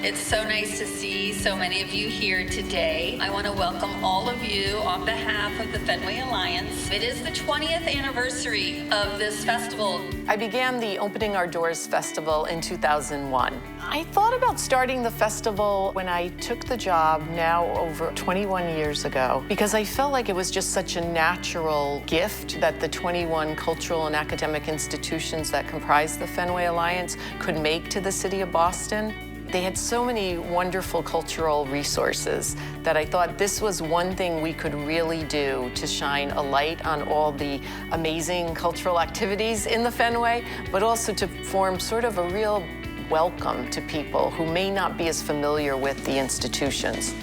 It's so nice to see so many of you here today. I want to welcome all of you on behalf of the Fenway Alliance. It is the 20th anniversary of this festival. I began the Opening Our Doors Festival in 2001. I thought about starting the festival when I took the job now over 21 years ago because I felt like it was just such a natural gift that the 21 cultural and academic institutions that comprise the Fenway Alliance could make to the city of Boston. They had so many wonderful cultural resources that I thought this was one thing we could really do to shine a light on all the amazing cultural activities in the Fenway, but also to form sort of a real welcome to people who may not be as familiar with the institutions.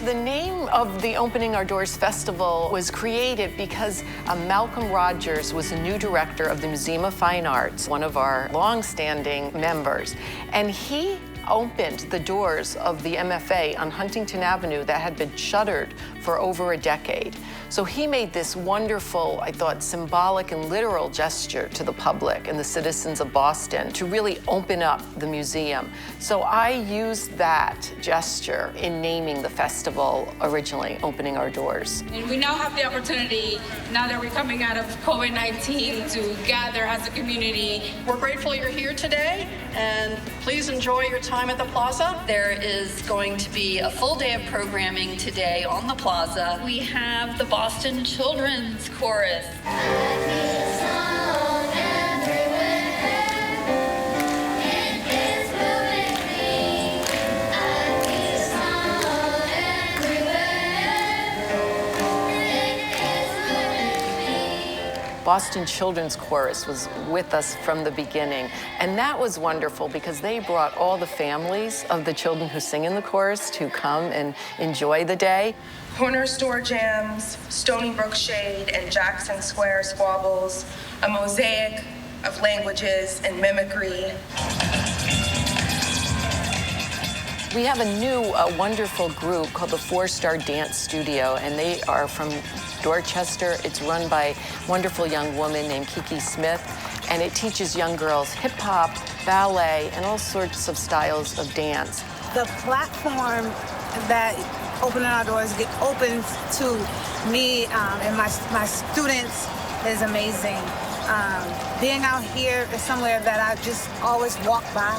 The name of the Opening Our Doors Festival was created because Malcolm Rogers was the new director of the Museum of Fine Arts, one of our long-standing members, and he opened the doors of the MFA on Huntington Avenue that had been shuttered for over a decade. So he made this wonderful, I thought, symbolic and literal gesture to the public and the citizens of Boston to really open up the museum. So I used that gesture in naming the festival originally, Opening Our Doors. And we now have the opportunity, now that we're coming out of COVID-19, to gather as a community. We're grateful you're here today, and please enjoy your time at the Plaza. There is going to be a full day of programming today on the Plaza. We have the Boston Children's Chorus. Boston Children's Chorus was with us from the beginning, and that was wonderful because they brought all the families of the children who sing in the chorus to come and enjoy the day. Corner store jams, Stony Brook Shade, and Jackson Square squabbles, a mosaic of languages and mimicry. We have a new wonderful group called the 4-Star Dance Studio, and they are from Dorchester. It's run by a wonderful young woman named Kiki Smith, and it teaches young girls hip-hop, ballet, and all sorts of styles of dance. The platform that Opening Our Doors opens to me and my students is amazing. Being out here is somewhere that I just always walk by,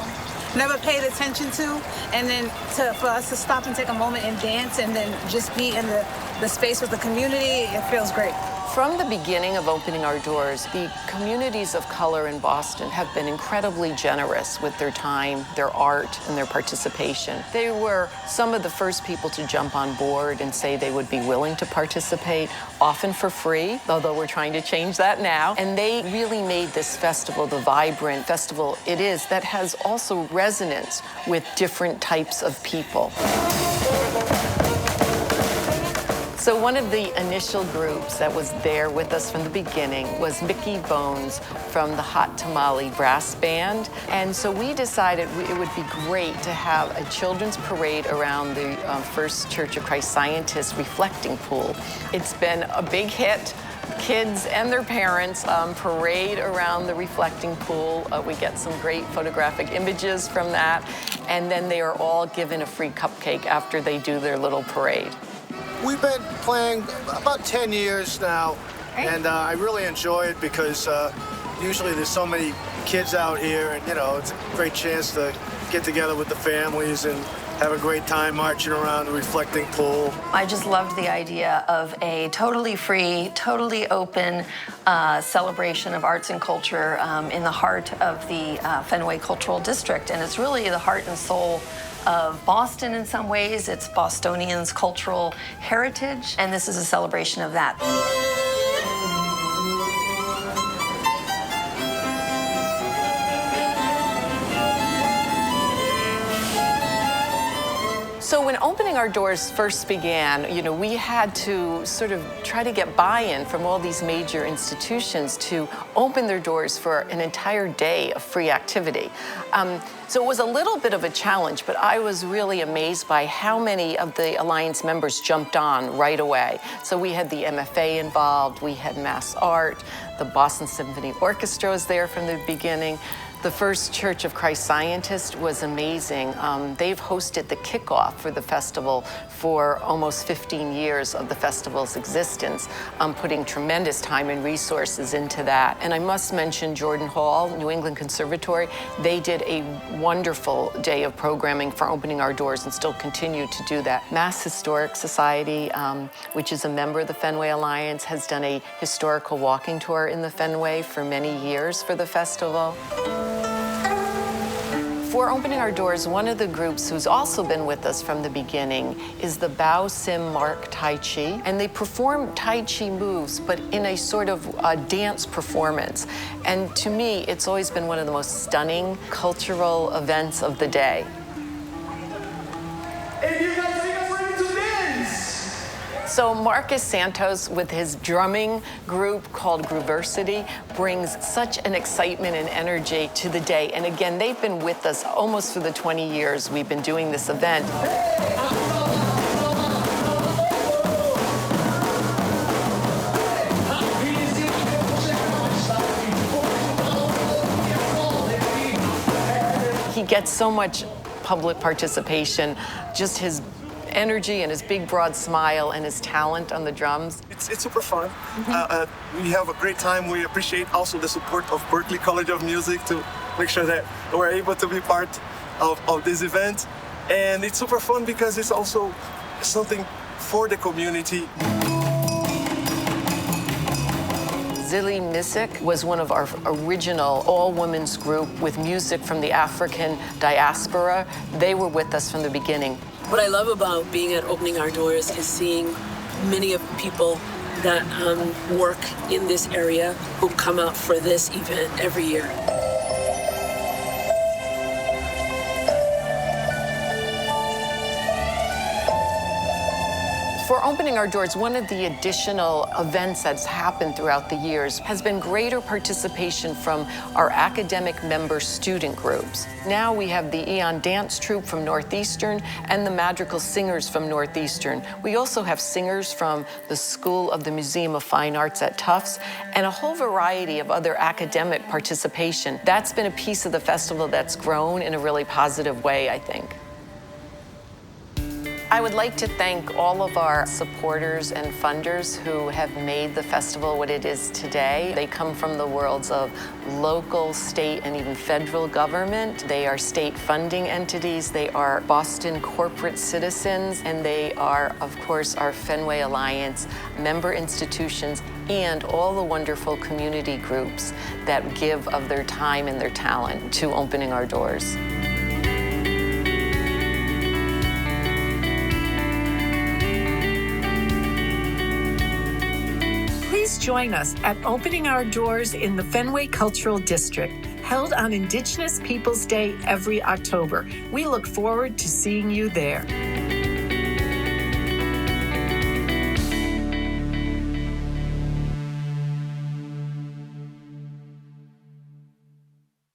never paid attention to, and then for us to stop and take a moment and dance and then just be in the space with the community, it feels great. From the beginning of Opening Our Doors, the communities of color in Boston have been incredibly generous with their time, their art, and their participation. They were some of the first people to jump on board and say they would be willing to participate, often for free, although we're trying to change that now. And they really made this festival the vibrant festival it is that has also resonance with different types of people. So one of the initial groups that was there with us from the beginning was Mickey Bones from the Hot Tamale Brass Band. And so we decided it would be great to have a children's parade around the First Church of Christ Scientist reflecting pool. It's been a big hit. Kids and their parents parade around the reflecting pool. We get some great photographic images from that. And then they are all given a free cupcake after they do their little parade. We've been playing about 10 years now, and I really enjoy it because usually there's so many kids out here, and it's a great chance to get together with the families and have a great time marching around the reflecting pool. I just loved the idea of a totally free, totally open celebration of arts and culture in the heart of the Fenway Cultural District, and it's really the heart and soul of Boston in some ways. It's Bostonians' cultural heritage, and this is a celebration of that. So when Opening Our Doors first began, we had to sort of try to get buy-in from all these major institutions to open their doors for an entire day of free activity. So it was a little bit of a challenge, but I was really amazed by how many of the Alliance members jumped on right away. So we had the MFA involved, we had Mass Art, the Boston Symphony Orchestra was there from the beginning, The First Church of Christ Scientist was amazing. They've hosted the kickoff for the festival for almost 15 years of the festival's existence, putting tremendous time and resources into that. And I must mention Jordan Hall, New England Conservatory. They did a wonderful day of programming for opening our doors and still continue to do that. Mass Historic Society, which is a member of the Fenway Alliance, has done a historical walking tour in the Fenway for many years for the festival. For opening our doors, one of the groups who's also been with us from the beginning is the Bao Sim Mark Tai Chi, and they perform Tai Chi moves, but in a sort of dance performance. And to me, it's always been one of the most stunning cultural events of the day. If you guys think I'm ready to dance! So Marcus Santos, with his drumming group called Grooversity, brings such an excitement and energy to the day. And again, they've been with us almost for the 20 years we've been doing this event. He gets so much public participation, just his energy and his big broad smile and his talent on the drums. It's super fun. We have a great time. We appreciate also the support of Berklee College of Music to make sure that we're able to be part of this event. And it's super fun because it's also something for the community. Zilly Misik was one of our original all-women's group with music from the African diaspora. They were with us from the beginning. What I love about being at Opening Our Doors is seeing many of the people that work in this area who come out for this event every year. For Opening Our Doors, one of the additional events that's happened throughout the years has been greater participation from our academic member student groups. Now we have the Eon Dance Troupe from Northeastern and the Madrigal Singers from Northeastern. We also have singers from the School of the Museum of Fine Arts at Tufts and a whole variety of other academic participation. That's been a piece of the festival that's grown in a really positive way, I think. I would like to thank all of our supporters and funders who have made the festival what it is today. They come from the worlds of local, state, and even federal government. They are state funding entities, they are Boston corporate citizens, and they are, of course, our Fenway Alliance member institutions and all the wonderful community groups that give of their time and their talent to Opening Our Doors. Please join us at Opening Our Doors in the Fenway Cultural District, held on Indigenous Peoples Day every October. We look forward to seeing you there.